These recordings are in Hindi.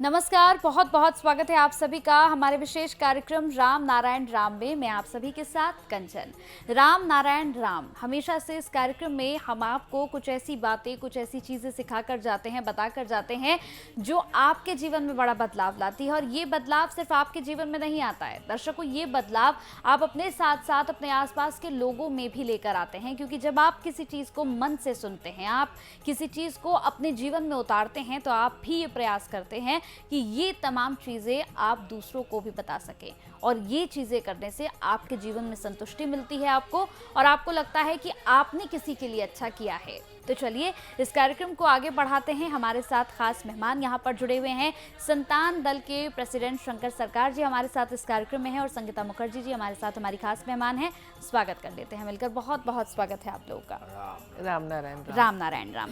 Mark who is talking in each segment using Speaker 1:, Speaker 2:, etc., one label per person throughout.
Speaker 1: नमस्कार, बहुत बहुत स्वागत है आप सभी का हमारे विशेष कार्यक्रम राम नारायण राम में। मैं आप सभी के साथ कंचन। राम नारायण राम, हमेशा से इस कार्यक्रम में हम आपको कुछ ऐसी बातें, कुछ ऐसी चीज़ें सिखाकर जाते हैं, बताकर जाते हैं जो आपके जीवन में बड़ा बदलाव लाती है। और ये बदलाव सिर्फ आपके जीवन में नहीं आता है दर्शकों, ये बदलाव आप अपने साथ साथ अपने आसपास के लोगों में भी लेकर आते हैं। क्योंकि जब आप किसी चीज़ को मन से सुनते हैं, आप किसी चीज़ को अपने जीवन में उतारते हैं, तो आप भी ये प्रयास करते हैं कि ये तमाम चीज़ें आप दूसरों को भी बता सकें। और ये चीज़ें करने से आपके जीवन में संतुष्टि मिलती है आपको, और आपको लगता है कि आपने किसी के लिए अच्छा किया है। तो चलिए इस कार्यक्रम को आगे बढ़ाते हैं। हमारे साथ खास मेहमान यहाँ पर जुड़े हुए हैं। संतान दल के प्रेसिडेंट शंकर सरकार जी हमारे साथ इस कार्यक्रम में हैं, और संगीता मुखर्जी जी हमारे साथ हमारी खास मेहमान हैं। स्वागत कर लेते हैं मिलकर। बहुत बहुत स्वागत है आप लोगों का।
Speaker 2: राम नारायण
Speaker 1: राम नारायण राम।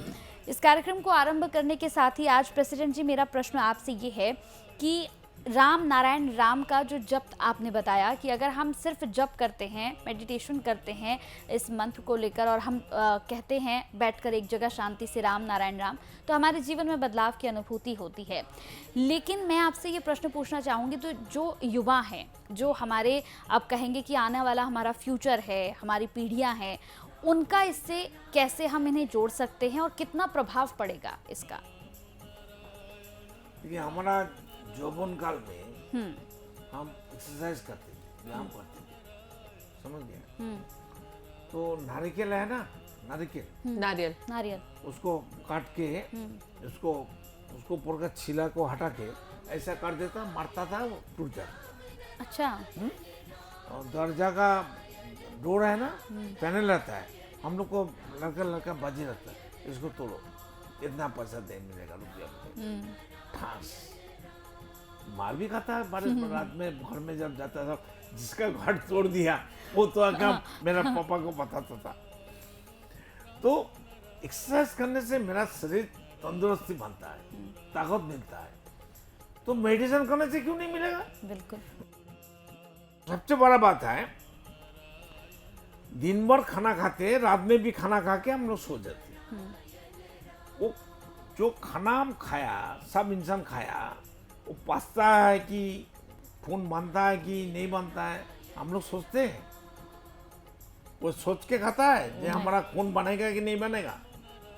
Speaker 1: इस कार्यक्रम को आरंभ करने के साथ ही आज प्रेसिडेंट जी, मेरा प्रश्न आपसे ये है कि राम नारायण राम का जो जप आपने बताया कि अगर हम सिर्फ जप करते हैं, मेडिटेशन करते हैं इस मंत्र को लेकर, और हम कहते हैं बैठकर एक जगह शांति से राम नारायण राम, तो हमारे जीवन में बदलाव की अनुभूति होती है। लेकिन मैं आपसे ये प्रश्न पूछना चाहूँगी, तो जो युवा हैं, जो हमारे आप कहेंगे कि आने वाला हमारा फ्यूचर है, हमारी पीढ़ियाँ हैं, उनका इससे कैसे हम इन्हें जोड़ सकते हैं और कितना प्रभाव पड़ेगा इसका?
Speaker 3: देखिए, हमारा यौवन काल में हम एक्सरसाइज करते थे, व्यायाम करते थे, समझ गए? तो नारिकेल है ना,
Speaker 2: नारियल
Speaker 1: नारियल
Speaker 3: उसको काट के उसको ऊपर का छीला को हटा के ऐसा कर देता, मारता था, वो टूट जाता।
Speaker 1: अच्छा।
Speaker 3: और दर्जा का डोर है ना, पैनल रहता है, हम लोग को लड़का बाजी रहता है, इसको तोड़ो, इतना पैसा दे मिलेगा, रुपया मिलेगा। ठास मार भी खाता है। बारिश में रात में घर में जब जाता था, जिसका घाट तोड़ दिया वो तो आका मेरा पापा को बताता था। तो एक्सरसाइज करने से मेरा शरीर तंदुरुस्ती बनता है, ताकत मिलता है। तो मेडिटेशन करने से क्यों नहीं मिलेगा?
Speaker 1: बिल्कुल।
Speaker 3: सबसे बड़ा बात है, दिन भर खाना खाते, रात में भी खाना खा के हम लोग सो जाते। वो जो खाना हम खाया, सब इंसान खाया, वो पचता है कि खून बनता है कि नहीं बनता है, हम लोग सोचते हैं। वो सोच के खाता है कि हमारा खून बनेगा कि नहीं बनेगा।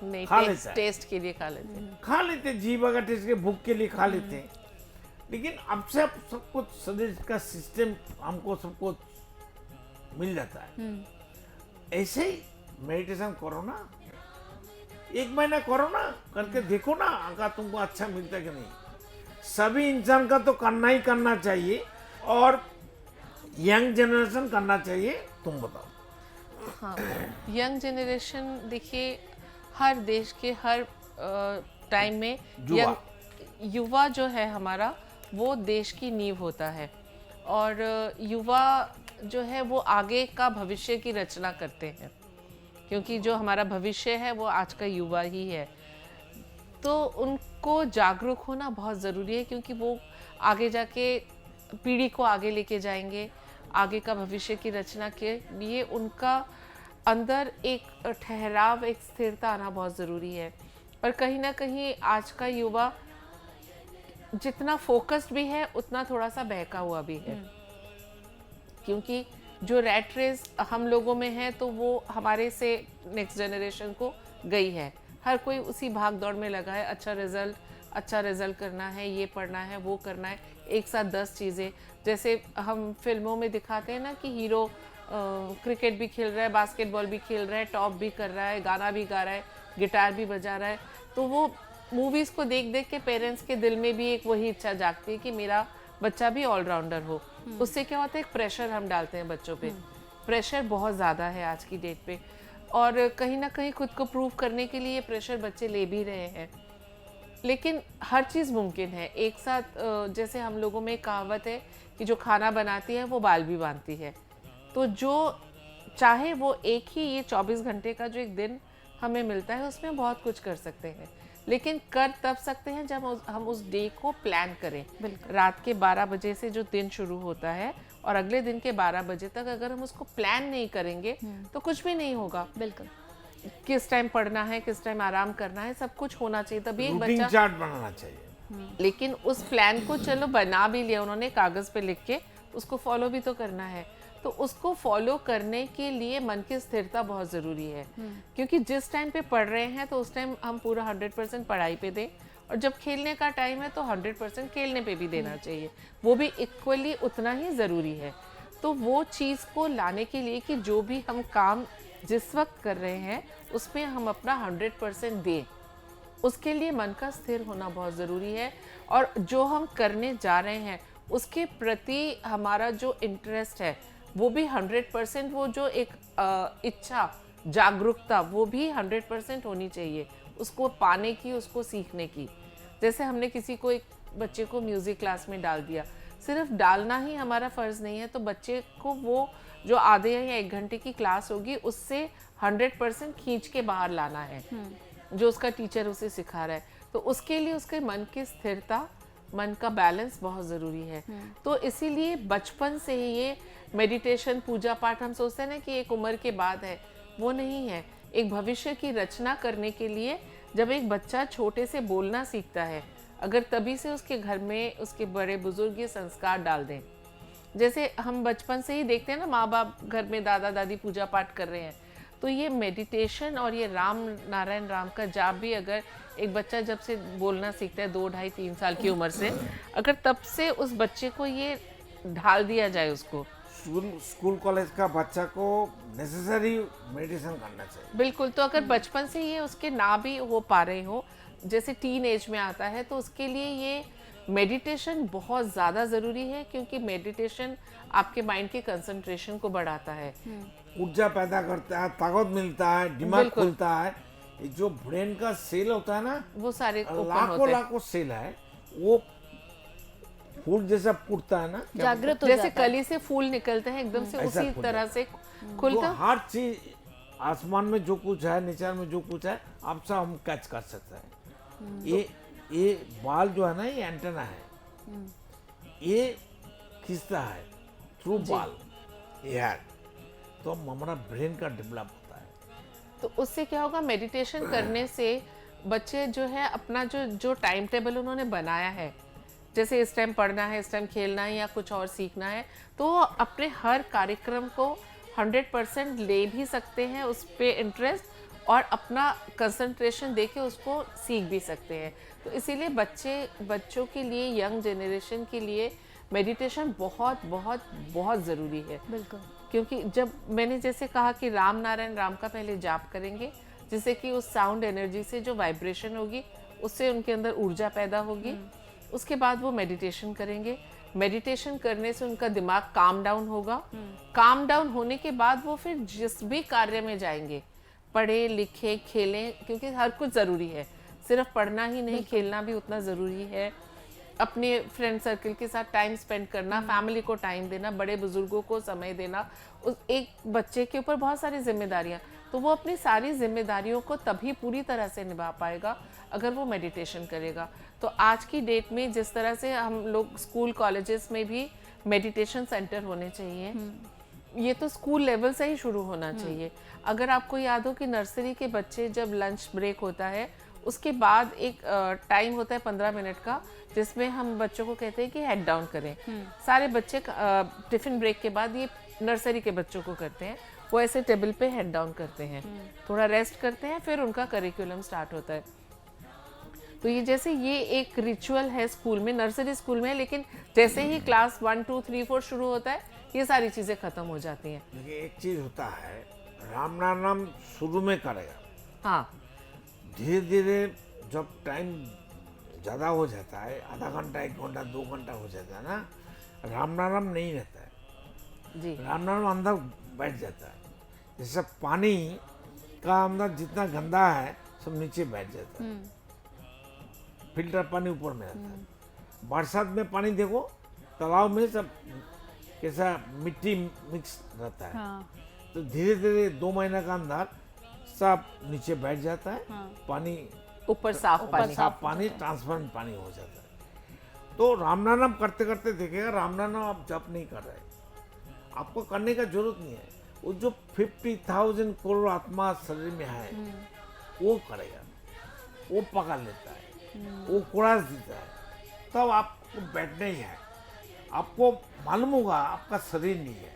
Speaker 2: नहीं,
Speaker 3: खा लेता है,
Speaker 2: टेस्ट के लिए खा लेते
Speaker 3: जीभ का टेस्ट के, भूख के लिए खा लेते हैं। लेकिन अब से अब सब कुछ शरीर का सिस्टम हमको सब कुछ मिल जाता है। ऐसे ही मेडिटेशन करो ना, 1 महीना करो ना, करके देखो ना अगर तुमको अच्छा मिलता है कि नहीं। सभी इंसान का तो करना ही करना चाहिए, और यंग जनरेशन करना चाहिए। तुम बताओ।
Speaker 2: हाँ, यंग जनरेशन देखिए, हर देश के हर टाइम में युवा जो है हमारा, वो देश की नींव होता है। और युवा जो है वो आगे का भविष्य की रचना करते हैं, क्योंकि जो हमारा भविष्य है वो आज का युवा ही है। तो उनको जागरूक होना बहुत ज़रूरी है, क्योंकि वो आगे जाके पीढ़ी को आगे लेके जाएंगे। आगे का भविष्य की रचना के लिए उनका अंदर एक ठहराव, एक स्थिरता आना बहुत ज़रूरी है। पर कहीं ना कहीं आज का युवा जितना फोकस्ड भी है, उतना थोड़ा सा बहका हुआ भी है, क्योंकि जो रैट रेस हम लोगों में है, तो वो हमारे से नेक्स्ट जनरेशन को गई है। हर कोई उसी भाग दौड़ में लगा है, अच्छा रिजल्ट करना है, ये पढ़ना है, वो करना है, एक साथ 10 चीज़ें। जैसे हम फिल्मों में दिखाते हैं ना कि हीरो क्रिकेट भी खेल रहा है, बास्केटबॉल भी खेल रहा है, टॉप भी कर रहा है, गाना भी गा रहा है, गिटार भी बजा रहा है। तो वो मूवीज़ को देख देख के पेरेंट्स के दिल में भी एक वही इच्छा जागती है कि मेरा बच्चा भी ऑलराउंडर हो। उससे क्या होता है, एक प्रेशर हम डालते हैं बच्चों पे। प्रेशर बहुत ज़्यादा है आज की डेट पे, और कहीं ना कहीं खुद को प्रूव करने के लिए ये प्रेशर बच्चे ले भी रहे हैं। लेकिन हर चीज़ मुमकिन है एक साथ। जैसे हम लोगों में कहावत है कि जो खाना बनाती है वो बाल भी बांधती है। तो जो चाहे वो एक ही ये 24 घंटे का जो एक दिन हमें मिलता है, उसमें बहुत कुछ कर सकते हैं। लेकिन कर तब सकते हैं जब हम उस डे को प्लान करें। रात के 12 बजे से जो दिन शुरू होता है और अगले दिन के 12 बजे तक अगर हम उसको प्लान नहीं करेंगे तो कुछ भी नहीं होगा।
Speaker 1: बिल्कुल।
Speaker 2: किस टाइम पढ़ना है, किस टाइम आराम करना है, सब कुछ होना चाहिए। तभी एक
Speaker 3: रूटीन
Speaker 2: बच्चा
Speaker 3: चार्ट बनाना चाहिए।
Speaker 2: लेकिन उस प्लान को चलो बना भी लिया उन्होंने कागज पे लिख के, उसको फॉलो भी तो करना है। तो उसको फॉलो करने के लिए मन की स्थिरता बहुत ज़रूरी है, क्योंकि जिस टाइम पे पढ़ रहे हैं तो उस टाइम हम पूरा 100% पढ़ाई पे दें, और जब खेलने का टाइम है तो 100% खेलने पे भी देना चाहिए, वो भी इक्वली उतना ही ज़रूरी है। तो वो चीज़ को लाने के लिए कि जो भी हम काम जिस वक्त कर रहे हैं उसमें हम अपना 100% दें, उसके लिए मन का स्थिर होना बहुत ज़रूरी है। और जो हम करने जा रहे हैं उसके प्रति हमारा जो इंटरेस्ट है वो भी 100%, वो जो एक इच्छा जागरूकता वो भी 100% होनी चाहिए, उसको पाने की, उसको सीखने की। जैसे हमने किसी को, एक बच्चे को म्यूज़िक क्लास में डाल दिया, सिर्फ डालना ही हमारा फ़र्ज़ नहीं है, तो बच्चे को वो जो आधे या 1 घंटे की क्लास होगी उससे 100% खींच के बाहर लाना है, जो उसका टीचर उसे सिखा रहा है। तो उसके लिए उसके मन की स्थिरता, मन का बैलेंस बहुत ज़रूरी है। तो इसीलिए बचपन से ही ये मेडिटेशन, पूजा पाठ, हम सोचते हैं ना कि एक उम्र के बाद है, वो नहीं है। एक भविष्य की रचना करने के लिए जब एक बच्चा छोटे से बोलना सीखता है, अगर तभी से उसके घर में उसके बड़े बुजुर्ग ये संस्कार डाल दें, जैसे हम बचपन से ही देखते हैं ना, माँ बाप घर में दादा दादी पूजा पाठ कर रहे हैं, तो ये मेडिटेशन और ये राम नारायण राम का जाप भी अगर एक बच्चा जब से बोलना सीखता है 2, ढाई, 3 साल की उम्र से, अगर तब से उस बच्चे को ये ढाल दिया जाए, उसको
Speaker 3: स्कूल कॉलेज का बच्चा को नेसेसरी मेडिटेशन करना चाहिए।
Speaker 2: बिल्कुल। तो अगर बचपन से ये उसके ना भी हो पा रहे हो, जैसे टीन एज में आता है, तो उसके लिए ये मेडिटेशन बहुत ज़्यादा ज़रूरी है, क्योंकि मेडिटेशन आपके माइंड के कंसंट्रेशन को बढ़ाता है,
Speaker 3: ऊर्जा पैदा करता है, ताकत मिलता है, दिमाग खुलता है। ये जो ब्रेन का सेल होता है ना,
Speaker 2: वो सारे
Speaker 3: लाखों लाखों सेल है, वो फूल जैसा फूटता है ना,
Speaker 1: जागृत हो
Speaker 2: जैसे
Speaker 1: जाता है।
Speaker 2: कली से फूल निकलते हैं एकदम से,
Speaker 3: ऐसा
Speaker 2: उसी
Speaker 3: खुल
Speaker 2: तरह
Speaker 3: जाता
Speaker 2: से
Speaker 3: तो
Speaker 2: खुलता।
Speaker 3: हर चीज आसमान में जो कुछ है, नीचे में जो कुछ है, आप सब हम कैच कर सकते हैं। ये बाल जो है ना, ये एंटेना है, ये खींचता है थ्रू बाल, ये है, तो हमारा ब्रेन का डेवलप होता है।
Speaker 2: तो उससे क्या होगा, मेडिटेशन करने से बच्चे जो है अपना जो टाइम टेबल उन्होंने बनाया है, जैसे इस टाइम पढ़ना है, इस टाइम खेलना है या कुछ और सीखना है, तो वो अपने हर कार्यक्रम को 100% ले भी सकते हैं, उस पे इंटरेस्ट, और अपना कंसंट्रेशन देके उसको सीख भी सकते हैं। तो इसीलिए बच्चों के लिए, यंग जनरेशन के लिए मेडिटेशन बहुत बहुत बहुत ज़रूरी है।
Speaker 1: बिल्कुल।
Speaker 2: क्योंकि जब मैंने जैसे कहा कि राम नारायण राम का पहले जाप करेंगे, जिससे कि उस साउंड एनर्जी से जो वाइब्रेशन होगी उससे उनके अंदर ऊर्जा पैदा होगी। उसके बाद वो मेडिटेशन करेंगे, मेडिटेशन करने से उनका दिमाग काम डाउन होगा, काम डाउन होने के बाद वो फिर जिस भी कार्य में जाएंगे, पढ़े लिखे खेलें, क्योंकि हर कुछ ज़रूरी है, सिर्फ पढ़ना ही नहीं, खेलना भी उतना ज़रूरी है। अपने फ्रेंड सर्कल के साथ टाइम स्पेंड करना, फैमिली को टाइम देना, बड़े बुजुर्गों को समय देना। उस एक बच्चे के ऊपर बहुत सारी जिम्मेदारियां, तो वो अपनी सारी जिम्मेदारियों को तभी पूरी तरह से निभा पाएगा अगर वो मेडिटेशन करेगा। तो आज की डेट में जिस तरह से हम लोग स्कूल कॉलेजेस में भी मेडिटेशन सेंटर होने चाहिए, ये तो स्कूल लेवल से ही शुरू होना चाहिए। अगर आपको याद हो कि नर्सरी के बच्चे जब लंच ब्रेक होता है, उसके बाद एक टाइम होता है 15 मिनट का, जिसमें हम बच्चों को कहते हैं कि हेड डाउन करें। सारे बच्चे टिफिन ब्रेक के बाद ये नर्सरी के बच्चों को करते हैं, वो ऐसे टेबल पे हेड डाउन करते हैं, थोड़ा रेस्ट करते हैं, फिर उनका करिकुलम स्टार्ट होता है। तो ये जैसे ये एक रिचुअल है स्कूल में, नर्सरी स्कूल में, लेकिन जैसे ही क्लास 1, 2, 3, 4 शुरू होता है, ये सारी चीज़ें ख़त्म हो जाती हैं।
Speaker 3: देखिए एक चीज़ होता है, राम नाम शुरू में करेगा,
Speaker 2: हाँ,
Speaker 3: धीरे धीरे जब टाइम ज़्यादा हो जाता है, आधा घंटा, 1 घंटा, 2 घंटा हो जाता है ना, राम नाम नहीं रहता है,
Speaker 2: जी,
Speaker 3: राम नाम अंदर बैठ जाता है। जैसे पानी का अंदर जितना गंदा है सब नीचे बैठ जाता है, फिल्टर पानी ऊपर में रहता है। बरसात में पानी देखो, तालाब में सब कैसा मिट्टी मिक्स रहता है।
Speaker 1: हाँ।
Speaker 3: तो धीरे धीरे 2 महीने का अंदर सब नीचे बैठ जाता है, पानी
Speaker 2: ऊपर साफ पानी।
Speaker 3: साफ पानी, ट्रांसपेरेंट पानी हो जाता है। तो राम नाम करते करते देखिएगा, राम नाम आप जप नहीं कर रहे, आपको करने का जरूरत नहीं है। वो जो 50,000 करोड़ आत्मा शरीर में है वो करेगा, वो पकड़ लेता है, वो कुड़ास देता है, तब आपको बैठना ही है। आपको मालूम होगा आपका शरीर नहीं है,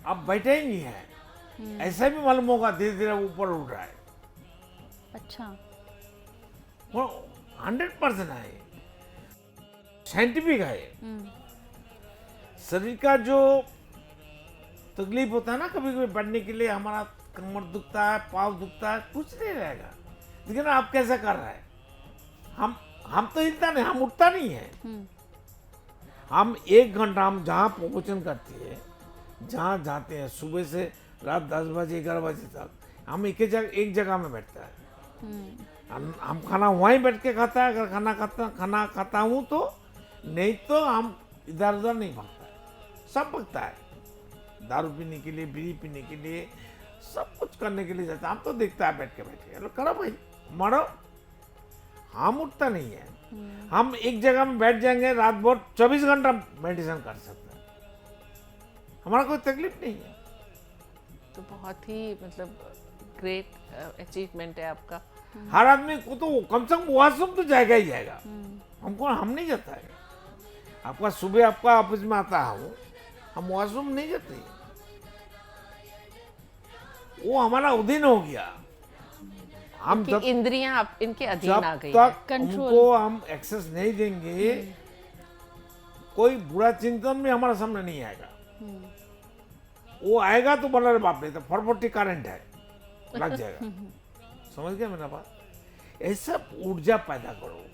Speaker 3: आप बैठे ही नहीं है, ऐसा भी मालूम होगा धीरे धीरे ऊपर उठ रहा है।
Speaker 1: अच्छा।
Speaker 3: वो 100% है, साइंटिफिक है। शरीर का जो तकलीफ होता है ना, कभी कभी बैठने के लिए हमारा कमर दुखता है, पाँव दुखता है, कुछ नहीं रहेगा। लेकिन आप कैसा कर रहे हैं? हम तो हिलता नहीं, हम उठता नहीं है। हम 1 घंटा हम जहाँ प्रवचन करते हैं, जहाँ जाते हैं, सुबह से रात 10 बजे 11 बजे तक हम एक जगह में बैठता है। हम खाना वहीं बैठ के खाता है। अगर खाना खाता हूँ तो, नहीं तो हम इधर उधर नहीं भागता है। सब भागता है, दारू पीने के लिए, बीड़ी पीने के लिए, सब कुछ करने के लिए जाता है। हम तो देखता है बैठ के करो भाई, मरो। हम उठता नहीं है। हम एक जगह में बैठ जाएंगे, रात भर 24 घंटा मेडिटेशन कर सकते हैं, हमारा कोई तकलीफ नहीं है।
Speaker 2: तो बहुत ही मतलब ग्रेट अचीवमेंट है आपका।
Speaker 3: हर आदमी को तो कम से कम वॉशरूम तो जाएगा ही जाएगा। हम नहीं जाता है। आपका सुबह आपका ऑफिस में आता हूँ, हम वॉशरूम नहीं जाते, वो हमारा अधीन हो गया। हम
Speaker 2: कि इंद्रियां आप इनके अधीन आ गई
Speaker 3: जब तक
Speaker 1: कंट्रोल।
Speaker 3: उनको हम एक्सेस नहीं देंगे, कोई बुरा चिंतन भी हमारे सामने नहीं आएगा। वो आएगा तो बोला रे बाप रे, तो फटफटी करंट है, लग जाएगा। समझ गया मेरा बात? ऐसा ऊर्जा पैदा करो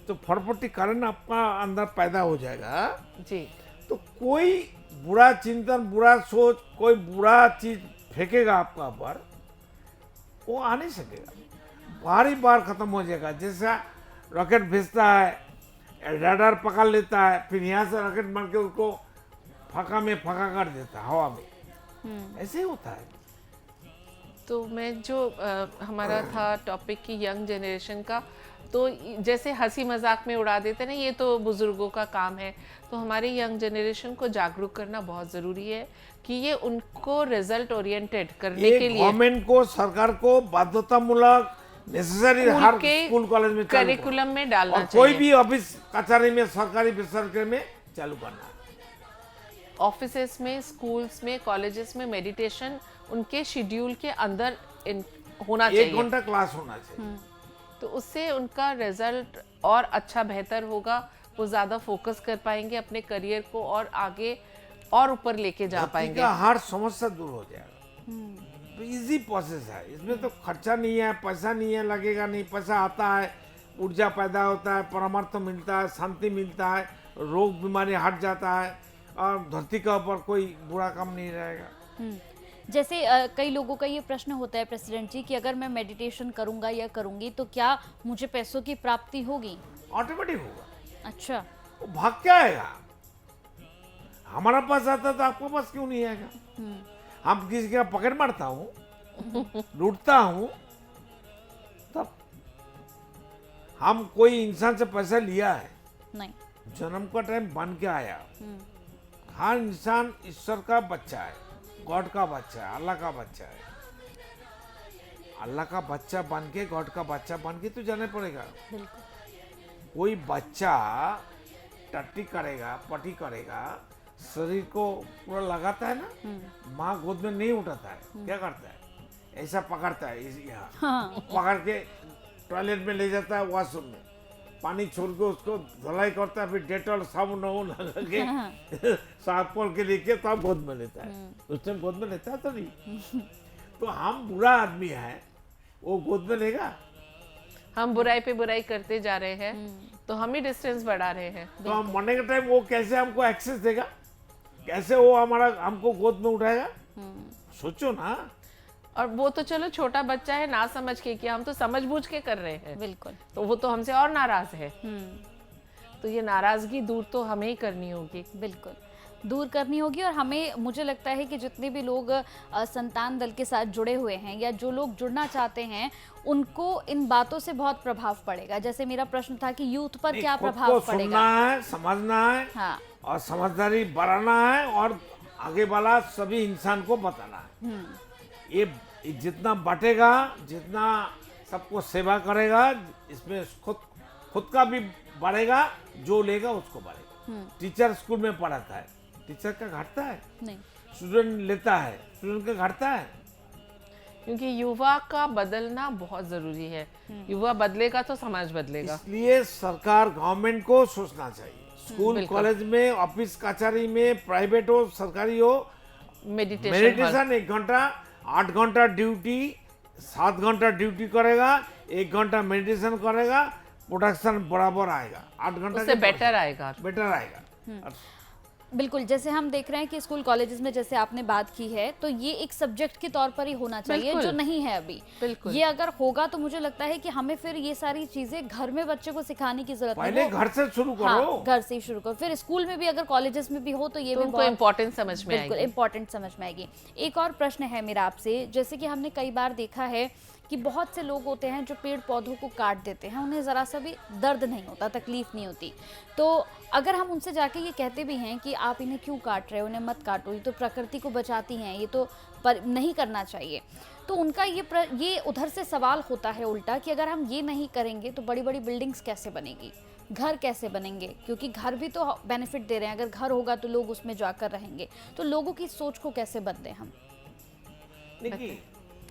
Speaker 3: तो फटफटी करंट आपका अंदर पैदा हो जाएगा।
Speaker 2: जी।
Speaker 3: तो कोई बुरा चिंतन, बुरा सोच, कोई बुरा चीज फेंकेगा आपका ऊपर, वो आ नहीं सकेगा, बार खत्म हो जाएगा। जैसा रॉकेट भेजता है, रडार पकड़ लेता है, फिर यहाँ से रॉकेट मार के उसको फका में फका कर देता है हवा में, ऐसे ही होता है।
Speaker 2: तो मैं जो हमारा था टॉपिक की यंग जनरेशन का, तो जैसे हंसी मजाक में उड़ा देते ना, ये तो बुजुर्गों का काम है। तो हमारे यंग जनरेशन को जागरूक करना बहुत ज़रूरी है कि ये उनको रिजल्ट ओरिएंटेड करने के लिए
Speaker 3: गवर्नमेंट को, सरकार को बाध्यतामूलक नेसेसरी हर स्कूल कॉलेज में
Speaker 2: करिकुलम में डालना
Speaker 3: और
Speaker 2: चाहिए।
Speaker 3: कोई भी ऑफिस कचहरी में, सरकारी बेसरकारी में चालू करना है।
Speaker 2: ऑफिसेस में, स्कूल्स में, कॉलेजेस में मेडिटेशन उनके शेड्यूल के अंदर होना चाहिए।
Speaker 3: 1 घंटा क्लास होना चाहिए।
Speaker 2: तो उससे उनका रिजल्ट और अच्छा बेहतर होगा। वो ज़्यादा फोकस कर पाएंगे अपने करियर को और आगे और ऊपर लेके जा पाएंगे।
Speaker 3: का हर समस्या दूर हो जाएगा। तो इजी प्रोसेस है, इसमें तो खर्चा नहीं है, पैसा नहीं है, लगेगा नहीं। पैसा आता है, ऊर्जा पैदा होता है, परामर्श मिलता है, शांति मिलता है, रोग बीमारी हट जाता है और धरती के ऊपर कोई बुरा काम नहीं रहेगा।
Speaker 1: जैसे कई लोगों का ये प्रश्न होता है प्रेसिडेंट जी कि अगर मैं मेडिटेशन करूंगा या करूंगी तो क्या मुझे पैसों की प्राप्ति होगी?
Speaker 3: ऑटोमेटिक होगा।
Speaker 1: अच्छा।
Speaker 3: वो भाग क्या आएगा? हमारा पास आता तो आपको पास क्यों नहीं आएगा? हम किसी का पकड़ मारता हूँ, लूटता हूँ, तब हम कोई इंसान से पैसा लिया है
Speaker 1: नहीं।
Speaker 3: जन्म का टाइम बन के आया। हर इंसान ईश्वर का बच्चा है, गॉड का बच्चा है, अल्लाह का बच्चा है। अल्लाह का बच्चा बन के, गॉड का बच्चा बन के तो जाना पड़ेगा। कोई बच्चा टट्टी करेगा, पटी करेगा, शरीर को पूरा लगाता है ना, माँ गोद में नहीं उठाता है, क्या करता है? ऐसा पकड़ता है यहाँ, पकड़ के टॉयलेट में ले जाता है, वॉशरूम में पानी छोड़ के उसको धुलाई करता है, फिर डेटॉल साबुन लगा के साफ के लेके तब गोद में लेता है। उस टाइम गोद में लेता है तो नहीं। तो हम बुरा आदमी है, वो गोद में लेगा?
Speaker 2: हम बुराई पे बुराई करते जा रहे हैं, तो हम ही डिस्टेंस बढ़ा रहे हैं।
Speaker 3: तो हम मरने के टाइम वो कैसे हमको एक्सेस देगा? कैसे वो हमको गोद में उठाएगा? सोचो ना।
Speaker 2: और वो तो चलो छोटा बच्चा है, ना समझ के किया, हम तो समझबूझ के कर रहे हैं।
Speaker 1: बिल्कुल।
Speaker 2: तो वो तो हमसे और नाराज है। तो ये नाराजगी दूर तो हमें ही करनी होगी।
Speaker 1: बिल्कुल दूर करनी होगी। और हमें, मुझे लगता है कि जितने भी लोग संतान दल के साथ जुड़े हुए हैं या जो लोग जुड़ना चाहते हैं, उनको इन बातों से बहुत प्रभाव पड़ेगा। जैसे मेरा प्रश्न था कि यूथ पर क्या प्रभाव पड़ेगा?
Speaker 3: सुनना है, समझना है,
Speaker 1: हाँ।
Speaker 3: और समझदारी बढ़ाना है और आगे वाला सभी इंसान को बताना है। ये जितना बटेगा, जितना सबको सेवा करेगा, इसमें खुद खुद का भी बढ़ेगा, जो लेगा उसको बढ़ेगा। टीचर स्कूल में पढ़ाता है, टीचर का घटता है
Speaker 1: नहीं,
Speaker 3: स्टूडेंट लेता है, स्टूडेंट का घटता है।
Speaker 2: क्योंकि युवा का बदलना बहुत जरूरी है। युवा बदलेगा तो समाज बदलेगा।
Speaker 3: इसलिए सरकार, गवर्नमेंट को सोचना चाहिए, स्कूल कॉलेज में, ऑफिस कचहरी में, प्राइवेट हो सरकारी हो, मेडिटेशन 1 घंटा, 8 घंटा ड्यूटी, 7 घंटा ड्यूटी करेगा, 1 घंटा मेडिटेशन करेगा, प्रोडक्शन बराबर आएगा। 8 घंटा
Speaker 2: उससे बेटर आएगा।
Speaker 1: बिल्कुल। जैसे हम देख रहे हैं कि स्कूल कॉलेजेस में जैसे आपने बात की है, तो ये एक सब्जेक्ट के तौर पर ही होना चाहिए, जो नहीं है अभी।
Speaker 2: बिल्कुल।
Speaker 1: ये अगर होगा तो मुझे लगता है कि हमें फिर ये सारी चीजें घर में बच्चे को सिखाने की जरूरत
Speaker 3: पहले घर से शुरू करो।
Speaker 1: हाँ, घर से ही शुरू करो, फिर स्कूल में भी अगर कॉलेजेस में भी हो तो ये भी
Speaker 2: उनको इम्पोर्टेंट समझ में आएगी।
Speaker 1: बिल्कुल इम्पोर्टेंट समझ में आएगी। एक और प्रश्न है मेरा आपसे, जैसे कि हमने कई बार देखा है कि बहुत से लोग होते हैं जो पेड़ पौधों को काट देते हैं, उन्हें ज़रा सा भी दर्द नहीं होता, तकलीफ नहीं होती। तो अगर हम उनसे जाके ये कहते भी हैं कि आप इन्हें क्यों काट रहे हो, इन्हें मत काटो, ये तो प्रकृति को बचाती हैं, ये तो नहीं करना चाहिए, तो उनका ये उधर से सवाल होता है उल्टा कि अगर हम ये नहीं करेंगे तो बड़ी बड़ी बिल्डिंग्स कैसे बनेगी, घर कैसे बनेंगे, क्योंकि घर भी तो बेनिफिट दे रहे हैं। अगर घर होगा तो लोग उसमें जाकर रहेंगे, तो लोगों की सोच को कैसे बदलें हम?
Speaker 3: देखिए,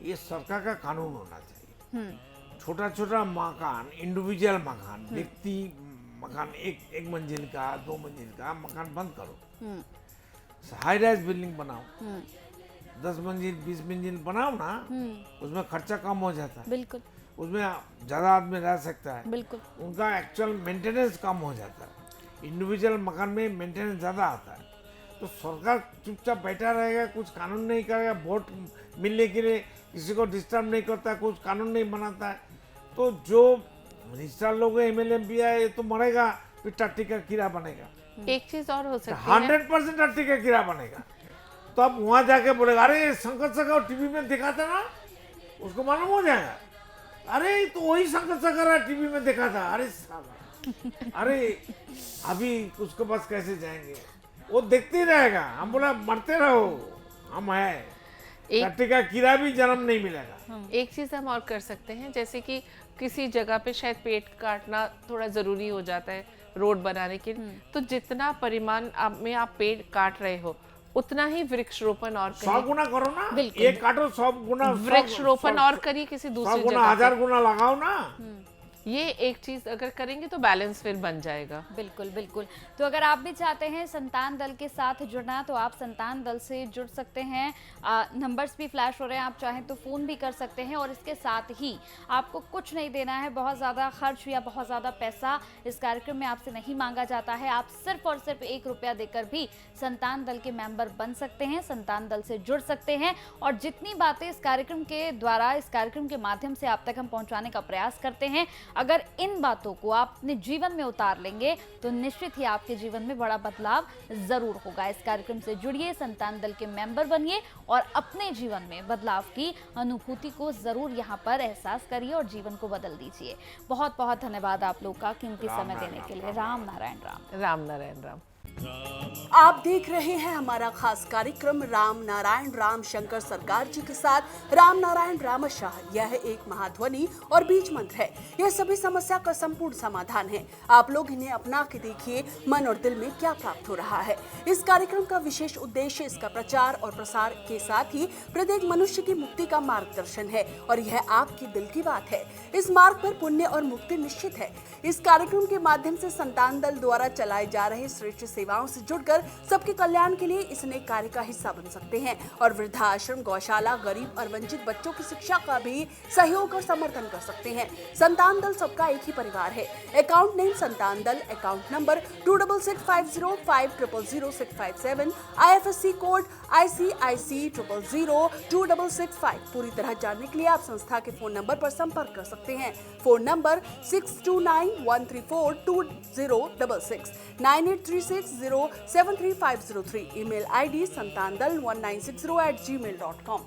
Speaker 3: ये सरकार का कानून होना चाहिए। छोटा छोटा मकान, इंडिविजुअल मकान, व्यक्ति मकान, एक मंजिल का, 2 मंजिल का मकान बंद करो। हाई राइज बिल्डिंग बनाओ, 10 मंजिल 20 मंजिल बनाओ ना, उसमें खर्चा कम हो जाता है।
Speaker 1: बिल्कुल।
Speaker 3: उसमें ज्यादा आदमी रह सकता है।
Speaker 1: बिल्कुल।
Speaker 3: उनका एक्चुअल मेंटेनेंस कम हो जाता है। इंडिविजुअल मकान में मेंटेनेंस ज्यादा आता है। तो सरकार चुपचाप बैठा रहेगा, कुछ कानून नहीं करेगा, वोट मिलने के लिए किसी को डिस्टर्ब नहीं करता, कुछ कानून नहीं बनाता है, तो जो मिनिस्टर लोग एमएलए भी है, ये तो मरेगा, फिर टट्टी का कीड़ा बनेगा।
Speaker 2: एक चीज और हो सकती है,
Speaker 3: 100% टट्टी का कीड़ा बनेगा। तो अब वहां जाके बोलेगा, अरे शंकर शेखर टीवी में दिखाता ना, उसको मालूम हो जाएगा, अरे तो वही शंकर शेखर टीवी में देखा था, अरे साला, अरे अभी उसके पास कैसे जाएंगे, वो देखते ही रहेगा। हम बोला मरते रहो, हम है, टट्टी का कीड़ा भी जन्म नहीं मिलेगा।
Speaker 2: एक चीज हम और कर सकते हैं, जैसे कि किसी जगह पे शायद पेड़ काटना थोड़ा जरूरी हो जाता है रोड बनाने के लिए, तो जितना परिमाण में आप पेड़ काट रहे हो उतना ही वृक्षरोपण और
Speaker 3: 100 गुना करो ना, एक काटो 100 गुना
Speaker 2: वृक्षरोपण और करिए किसी दूसरी
Speaker 3: 100 गुना,
Speaker 2: जगह
Speaker 3: 1000 गुना लगाओ ना।
Speaker 2: ये एक चीज अगर करेंगे तो बैलेंस फिर बन जाएगा।
Speaker 1: बिल्कुल बिल्कुल। तो अगर आप भी चाहते हैं संतान दल के साथ जुड़ना, तो आप संतान दल से जुड़ सकते हैं। नंबर्स भी फ्लैश हो रहे हैं, आप चाहें तो फ़ोन भी कर सकते हैं। और इसके साथ ही आपको कुछ नहीं देना है, बहुत ज़्यादा खर्च या बहुत ज़्यादा पैसा इस कार्यक्रम में आपसे नहीं मांगा जाता है। आप सिर्फ और सिर्फ 1 रुपया देकर भी संतान दल के मेंबर बन सकते हैं, संतान दल से जुड़ सकते हैं। और जितनी बातें इस कार्यक्रम के द्वारा, इस कार्यक्रम के माध्यम से आप तक हम पहुँचाने का प्रयास करते हैं, अगर इन बातों को आप अपने जीवन में उतार लेंगे तो निश्चित ही आपके जीवन में बड़ा बदलाव जरूर होगा। इस कार्यक्रम से जुड़िए, संतान दल के मेंबर बनिए और अपने जीवन में बदलाव की अनुभूति को जरूर यहाँ पर एहसास करिए और जीवन को बदल दीजिए। बहुत बहुत धन्यवाद आप लोग का कीमती समय देने के लिए। राम नारायण राम।
Speaker 2: राम नारायण राम।
Speaker 4: आप देख रहे हैं हमारा खास कार्यक्रम राम नारायण राम शंकर सरकार जी के साथ राम नारायण रामशाह। यह एक महाध्वनि और बीज मंत्र है। यह सभी समस्या का संपूर्ण समाधान है। आप लोग इन्हें अपना के देखिए, मन और दिल में क्या प्राप्त हो रहा है। इस कार्यक्रम का विशेष उद्देश्य इसका प्रचार और प्रसार के साथ ही प्रत्येक मनुष्य की मुक्ति का मार्गदर्शन है और यह आपके दिल की बात है। इस मार्ग पर पुण्य और मुक्ति निश्चित है। इस कार्यक्रम के माध्यम से संतान दल द्वारा चलाए जा रहे श्रेष्ठ सेवाओं से जुड़कर सबके कल्याण के लिए इस नेक कार्य का हिस्सा बन सकते हैं और वृद्धाश्रम, गौशाला, गरीब और वंचित बच्चों की शिक्षा का भी सहयोग और समर्थन कर सकते हैं। संतान दल सबका एक ही परिवार है। अकाउंट नेम संतान दल, account number 266505000657, IFSC code ICIC 000265। पूरी तरह जानने के लिए आप संस्था के फोन नंबर पर संपर्क कर सकते हैं। Phone number 6291342066, 9836073503। Email ID santandal1960@gmail.com।